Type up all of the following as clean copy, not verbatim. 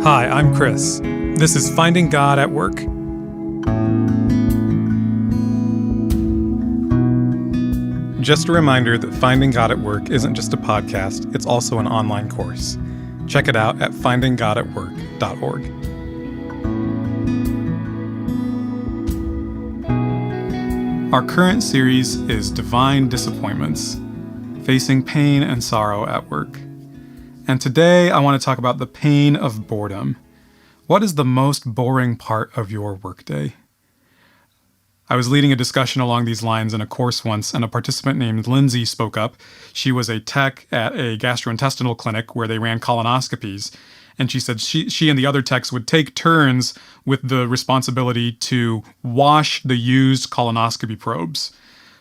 Hi, I'm Chris. This is Finding God at Work. Just a reminder that Finding God at Work isn't just a podcast, it's also an online course. Check it out at findinggodatwork.org. Our current series is Divine Disappointments, Facing Pain and Sorrow at Work. And today I want to talk about the pain of boredom. What is the most boring part of your workday? I was leading a discussion along these lines in a course once, and a participant named Lindsay spoke up. She was a tech at a gastrointestinal clinic where they ran colonoscopies, and she said she and the other techs would take turns with the responsibility to wash the used colonoscopy probes.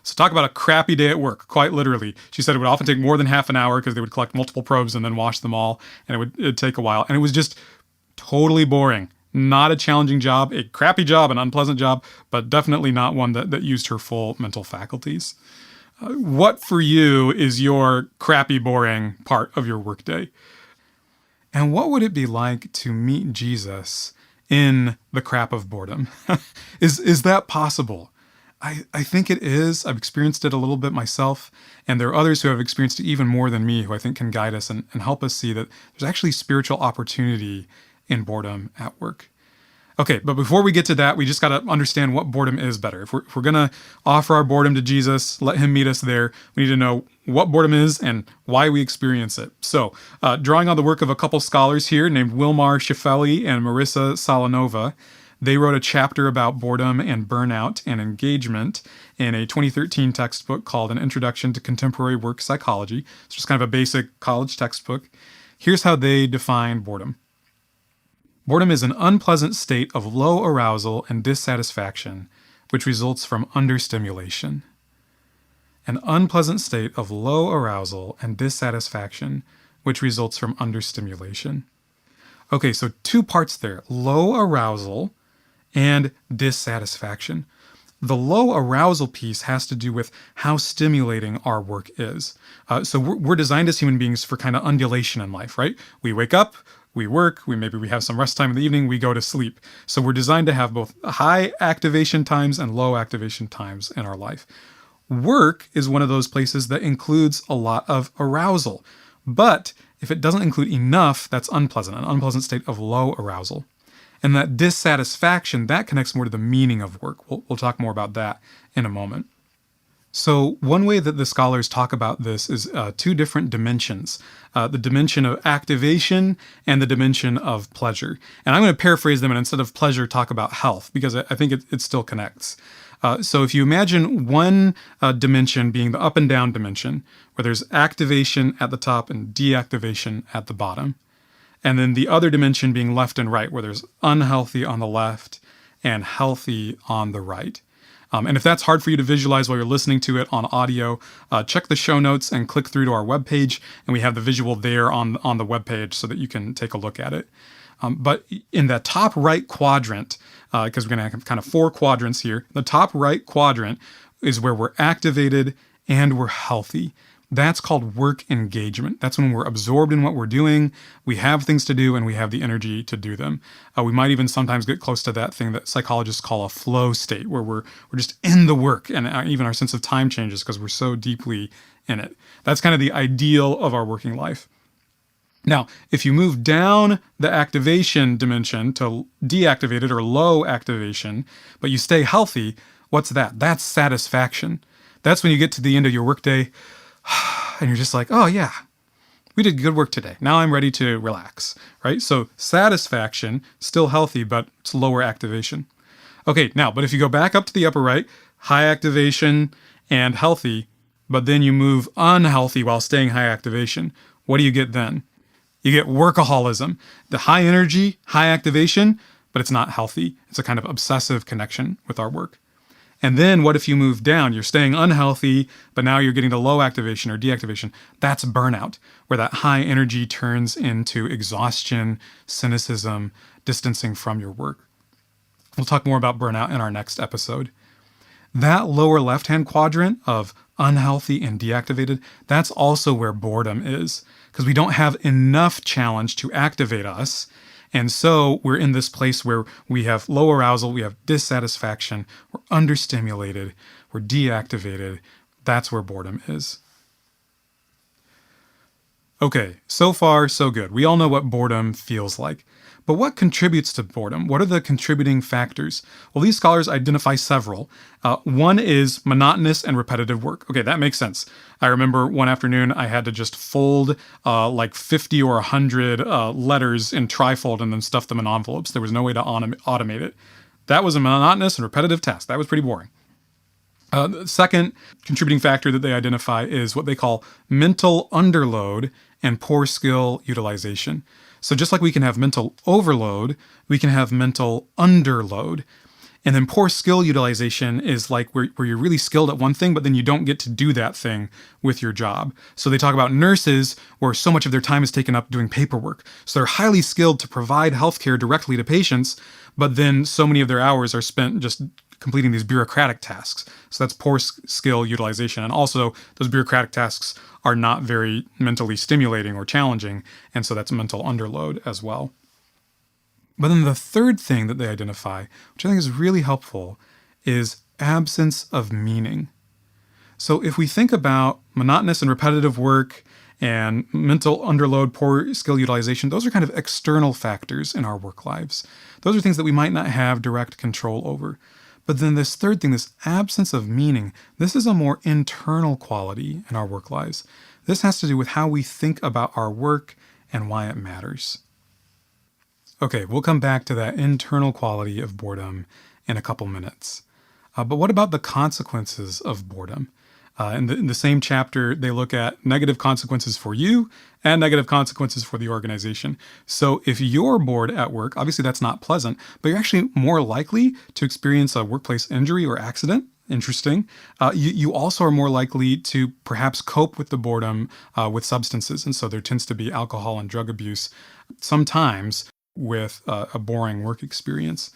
So talk about a crappy day at work, quite literally. She said it would often take more than half an hour because they would collect multiple probes and then wash them all, and it'd take a while. And it was just totally boring. Not a challenging job, a crappy job, an unpleasant job, but definitely not one that used her full mental faculties. What for you is your crappy, boring part of your workday? And what would it be like to meet Jesus in the crap of boredom? Is that possible? I think it is. I've experienced it a little bit myself, and there are others who have experienced it even more than me who I think can guide us and help us see that there's actually spiritual opportunity in boredom at work. Okay, but before we get to that, we just got to understand what boredom is better. If we're going to offer our boredom to Jesus, let him meet us there, we need to know what boredom is and why we experience it. So, drawing on the work of a couple scholars here named Wilmar Shefeli and Marissa Salanova, they wrote a chapter about boredom and burnout and engagement in a 2013 textbook called An Introduction to Contemporary Work Psychology. It's just kind of a basic college textbook. Here's how they define boredom. Boredom is an unpleasant state of low arousal and dissatisfaction, which results from understimulation. An unpleasant state of low arousal and dissatisfaction, which results from understimulation. Okay, so two parts there, low arousal and dissatisfaction. The low arousal piece has to do with how stimulating our work is. So we're designed as human beings for kind of undulation in life, right? We wake up, we work, maybe we have some rest time in the evening, we go to sleep. So we're designed to have both high activation times and low activation times in our life. Work is one of those places that includes a lot of arousal. But if it doesn't include enough, that's unpleasant, an unpleasant state of low arousal. And that dissatisfaction, that connects more to the meaning of work. We'll talk more about that in a moment. So one way that the scholars talk about this is two different dimensions, the dimension of activation and the dimension of pleasure. And I'm going to paraphrase them and instead of pleasure, talk about health, because I think it still connects. So if you imagine one dimension being the up and down dimension, where there's activation at the top and deactivation at the bottom, and then the other dimension being left and right, where there's unhealthy on the left and healthy on the right. And if that's hard for you to visualize while you're listening to it on audio, check the show notes and click through to our webpage, and we have the visual there on the webpage so that you can take a look at it. But in the top right quadrant, because we're going to have kind of four quadrants here, the top right quadrant is where we're activated and we're healthy. That's called work engagement. That's when we're absorbed in what we're doing, we have things to do, and we have the energy to do them. We might even sometimes get close to that thing that psychologists call a flow state, where we're just in the work, and even our sense of time changes because we're so deeply in it. That's kind of the ideal of our working life. Now, if you move down the activation dimension to deactivated or low activation, but you stay healthy, what's that? That's satisfaction. That's when you get to the end of your workday, and you're just like, oh yeah, we did good work today. Now I'm ready to relax, right? So satisfaction, still healthy, but it's lower activation. Okay, now, but if you go back up to the upper right, high activation and healthy, but then you move unhealthy while staying high activation, what do you get then? You get workaholism, the high energy, high activation, but it's not healthy. It's a kind of obsessive connection with our work. And then what if you move down? You're staying unhealthy, but now you're getting to low activation or deactivation. That's burnout, where that high energy turns into exhaustion, cynicism, distancing from your work. We'll talk more about burnout in our next episode. That lower left-hand quadrant of unhealthy and deactivated, that's also where boredom is, because we don't have enough challenge to activate us, And so we're in this place where we have low arousal, we have dissatisfaction, we're understimulated, we're deactivated. That's where boredom is. Okay, so far, so good. We all know what boredom feels like. But what contributes to boredom? What are the contributing factors? Well, these scholars identify several. One is monotonous and repetitive work. Okay, that makes sense. I remember one afternoon I had to just fold like 50 or 100 letters in trifold and then stuff them in envelopes. There was no way to automate it. That was a monotonous and repetitive task. That was pretty boring. The second contributing factor that they identify is what they call mental underload and poor skill utilization. So just like we can have mental overload, we can have mental underload. And then poor skill utilization is like where you're really skilled at one thing, but then you don't get to do that thing with your job. So they talk about nurses where so much of their time is taken up doing paperwork. So they're highly skilled to provide healthcare directly to patients, but then so many of their hours are spent just completing these bureaucratic tasks. So that's poor skill utilization. And also those bureaucratic tasks are not very mentally stimulating or challenging. And so that's mental underload as well. But then the third thing that they identify, which I think is really helpful, is absence of meaning. So if we think about monotonous and repetitive work and mental underload, poor skill utilization, those are kind of external factors in our work lives. Those are things that we might not have direct control over. But then this third thing, this absence of meaning, this is a more internal quality in our work lives. This has to do with how we think about our work and why it matters. Okay, we'll come back to that internal quality of boredom in a couple minutes. But what about the consequences of boredom? In the same chapter, they look at negative consequences for you and negative consequences for the organization. So if you're bored at work, obviously that's not pleasant, but you're actually more likely to experience a workplace injury or accident. Interesting. You also are more likely to perhaps cope with the boredom with substances. And so there tends to be alcohol and drug abuse sometimes with a boring work experience.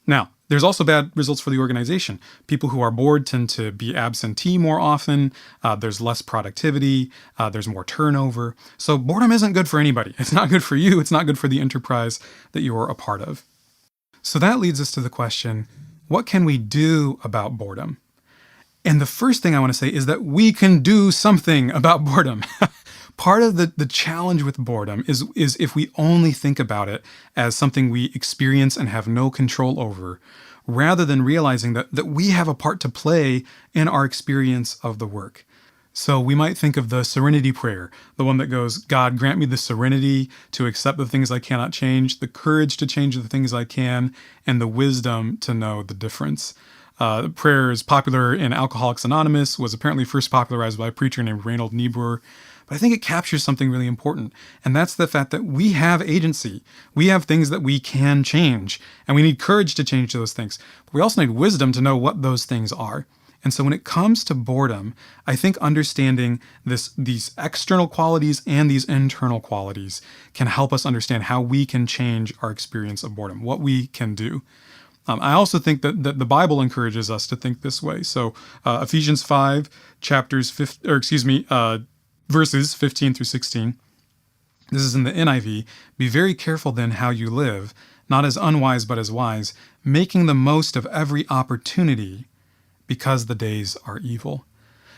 Now, there's also bad results for the organization. People who are bored tend to be absentee more often. There's less productivity. There's more turnover. So boredom isn't good for anybody. It's not good for you. It's not good for the enterprise that you're a part of. So that leads us to the question, what can we do about boredom? And the first thing I want to say is that we can do something about boredom. Part of the challenge with boredom is if we only think about it as something we experience and have no control over, rather than realizing that we have a part to play in our experience of the work. So we might think of the serenity prayer, the one that goes, God, grant me the serenity to accept the things I cannot change, the courage to change the things I can, and the wisdom to know the difference. The prayer is popular in Alcoholics Anonymous, was apparently first popularized by a preacher named Reynold Niebuhr. But I think it captures something really important, and that's the fact that we have agency. We have things that we can change, and we need courage to change those things. But we also need wisdom to know what those things are. And so when it comes to boredom, I think understanding these external qualities and these internal qualities can help us understand how we can change our experience of boredom, what we can do. I also think that the Bible encourages us to think this way. So Ephesians 5, verses 15 through 16. This is in the NIV. Be very careful then how you live, not as unwise but as wise, making the most of every opportunity because the days are evil.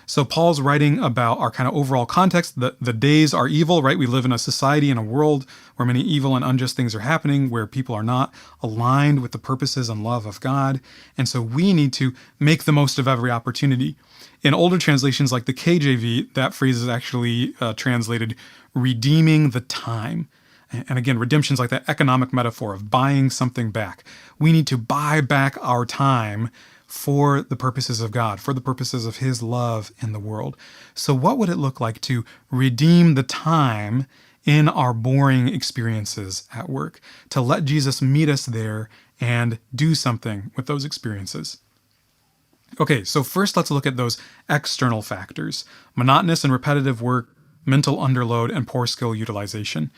So Paul's writing about our kind of overall context. The days are evil, right? We live in a society and a world where many evil and unjust things are happening, where people are not aligned with the purposes and love of God. And so we need to make the most of every opportunity. In older translations like the KJV, that phrase is actually translated redeeming the time. And again, redemption's like that economic metaphor of buying something back. We need to buy back our time for the purposes of God, for the purposes of His love in the world. So what would it look like to redeem the time in our boring experiences at work, to let Jesus meet us there and do something with those experiences? Okay, so first let's look at those external factors: monotonous and repetitive work, mental underload, and poor skill utilization.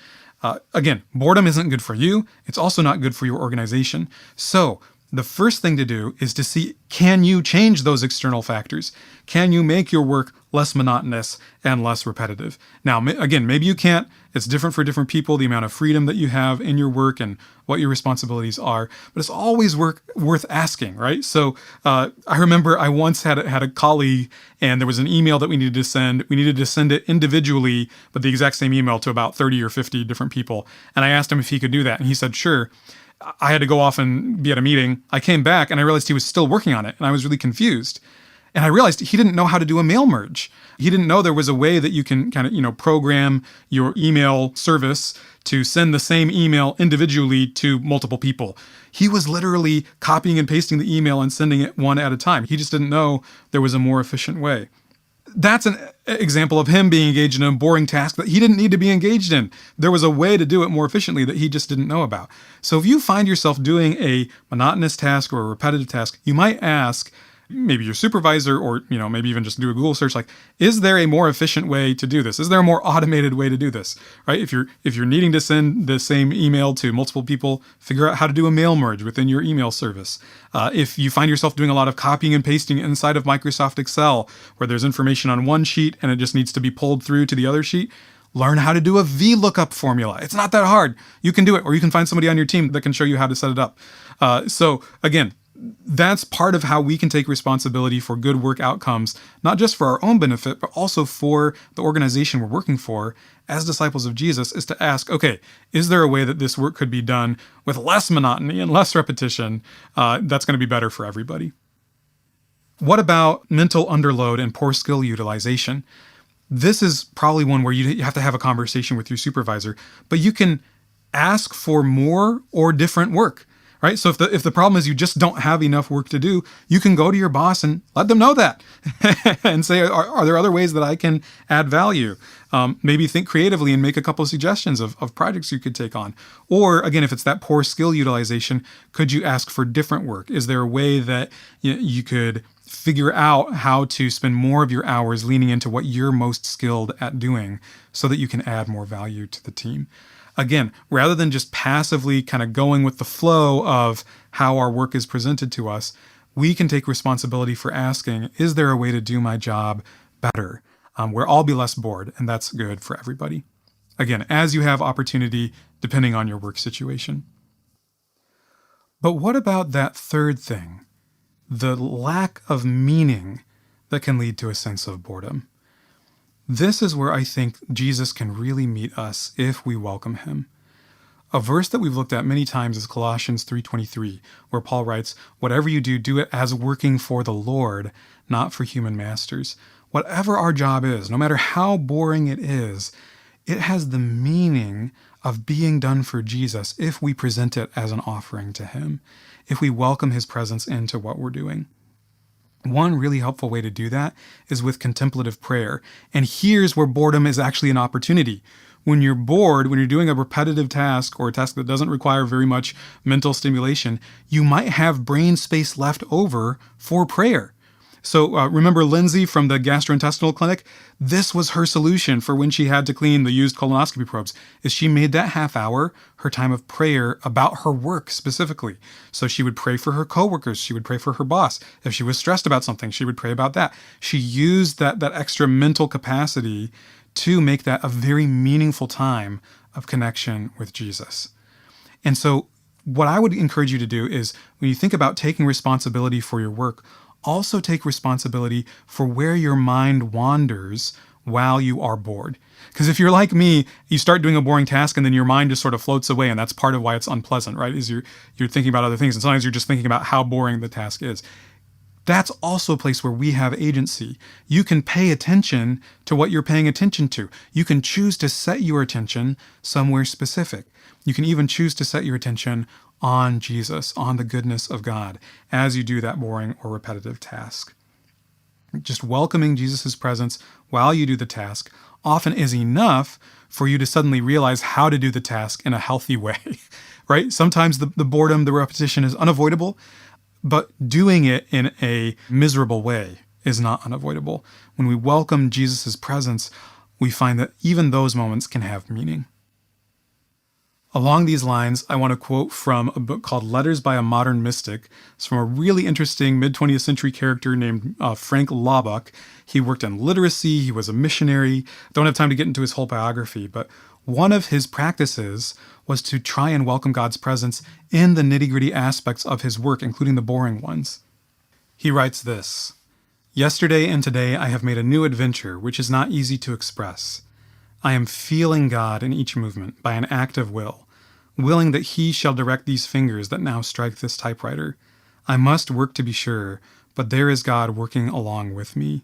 Again, boredom isn't good for you. It's also not good for your organization. So the first thing to do is to see, can you change those external factors? Can you make your work less monotonous and less repetitive? Now, again, maybe you can't. It's different for different people, the amount of freedom that you have in your work and what your responsibilities are. But it's always worth asking, right? So I remember I once had a colleague, and there was an email that we needed to send. We needed to send it individually, but the exact same email to about 30 or 50 different people. And I asked him if he could do that, and he said, sure. I had to go off and be at a meeting. I came back and I realized he was still working on it, and I was really confused. And I realized he didn't know how to do a mail merge. He didn't know there was a way that you can kind of, program your email service to send the same email individually to multiple people. He was literally copying and pasting the email and sending it one at a time. He just didn't know there was a more efficient way. That's an example of him being engaged in a boring task that he didn't need to be engaged in. There was a way to do it more efficiently that he just didn't know about. So if you find yourself doing a monotonous task or a repetitive task, you might ask maybe your supervisor, or maybe even just do a Google search, like, is there a more efficient way to do this? Is there a more automated way to do this? Right? If you're needing to send the same email to multiple people, figure out how to do a mail merge within your email service. If you find yourself doing a lot of copying and pasting inside of Microsoft Excel, where there's information on one sheet and it just needs to be pulled through to the other sheet, learn how to do a VLOOKUP formula. It's not that hard. You can do it, or you can find somebody on your team that can show you how to set it up. So again, that's part of how we can take responsibility for good work outcomes, not just for our own benefit, but also for the organization we're working for as disciples of Jesus, is to ask, okay, is there a way that this work could be done with less monotony and less repetition that's going to be better for everybody? What about mental underload and poor skill utilization? This is probably one where you have to have a conversation with your supervisor, but you can ask for more or different work. Right? So if the problem is you just don't have enough work to do, you can go to your boss and let them know that and say, are there other ways that I can add value? Maybe think creatively and make a couple of suggestions of projects you could take on. Or again, if it's that poor skill utilization, could you ask for different work? Is there a way that you could figure out how to spend more of your hours leaning into what you're most skilled at doing so that you can add more value to the team? Again, rather than just passively kind of going with the flow of how our work is presented to us, we can take responsibility for asking, is there a way to do my job better, where I'll be less bored, and that's good for everybody. Again, as you have opportunity, depending on your work situation. But what about that third thing, the lack of meaning that can lead to a sense of boredom? This is where I think Jesus can really meet us if we welcome him. A verse that we've looked at many times is Colossians 3:23, where Paul writes, "Whatever you do, do it as working for the Lord, not for human masters." Whatever our job is, no matter how boring it is, it has the meaning of being done for Jesus if we present it as an offering to him, if we welcome his presence into what we're doing. One really helpful way to do that is with contemplative prayer. And here's where boredom is actually an opportunity. When you're bored, when you're doing a repetitive task or a task that doesn't require very much mental stimulation, you might have brain space left over for prayer. So remember Lindsay from the gastrointestinal clinic? This was her solution for when she had to clean the used colonoscopy probes, is she made that half hour her time of prayer about her work specifically. So she would pray for her coworkers. She would pray for her boss. If she was stressed about something, she would pray about that. She used that extra mental capacity to make that a very meaningful time of connection with Jesus. And so what I would encourage you to do is, when you think about taking responsibility for your work, also take responsibility for where your mind wanders while you are bored. Because if you're like me, you start doing a boring task and then your mind just sort of floats away, and that's part of why it's unpleasant, right? Is you're thinking about other things, and sometimes you're just thinking about how boring the task is. That's also a place where we have agency. You can pay attention to what you're paying attention to. You can choose to set your attention somewhere specific. You can even choose to set your attention on Jesus, on the goodness of God, as you do that boring or repetitive task. Just welcoming Jesus' presence while you do the task often is enough for you to suddenly realize how to do the task in a healthy way, right? Sometimes the boredom, the repetition is unavoidable, but doing it in a miserable way is not unavoidable. When we welcome Jesus' presence, we find that even those moments can have meaning. Along these lines, I want to quote from a book called Letters by a Modern Mystic. It's from a really interesting mid-20th century character named Frank Laubach. He worked in literacy, he was a missionary. Don't have time to get into his whole biography, but one of his practices was to try and welcome God's presence in the nitty-gritty aspects of his work, including the boring ones. He writes this: "Yesterday and today I have made a new adventure, which is not easy to express. I am feeling God in each movement by an act of will, willing that he shall direct these fingers that now strike this typewriter. I must work to be sure, but there is God working along with me.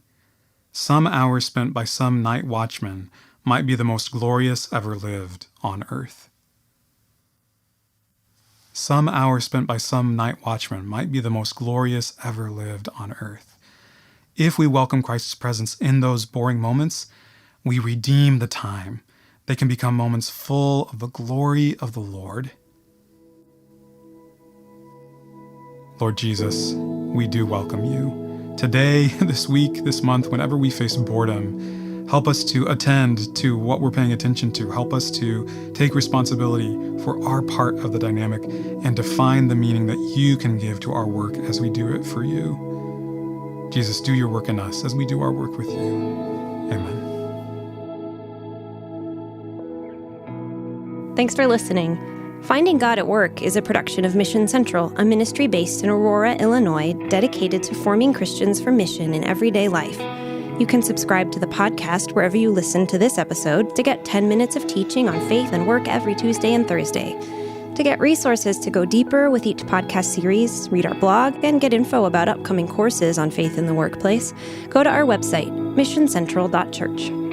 Some hour spent by some night watchman might be the most glorious ever lived on earth." Some hour spent by some night watchman might be the most glorious ever lived on earth. If we welcome Christ's presence in those boring moments, we redeem the time. They can become moments full of the glory of the Lord. Lord Jesus, we do welcome you. Today, this week, this month, whenever we face boredom, help us to attend to what we're paying attention to. Help us to take responsibility for our part of the dynamic and define the meaning that you can give to our work as we do it for you. Jesus, do your work in us as we do our work with you. Amen. Thanks for listening. Finding God at Work is a production of Mission Central, a ministry based in Aurora, Illinois, dedicated to forming Christians for mission in everyday life. You can subscribe to the podcast wherever you listen to this episode to get 10 minutes of teaching on faith and work every Tuesday and Thursday. To get resources to go deeper with each podcast series, read our blog, and get info about upcoming courses on faith in the workplace, go to our website, missioncentral.church.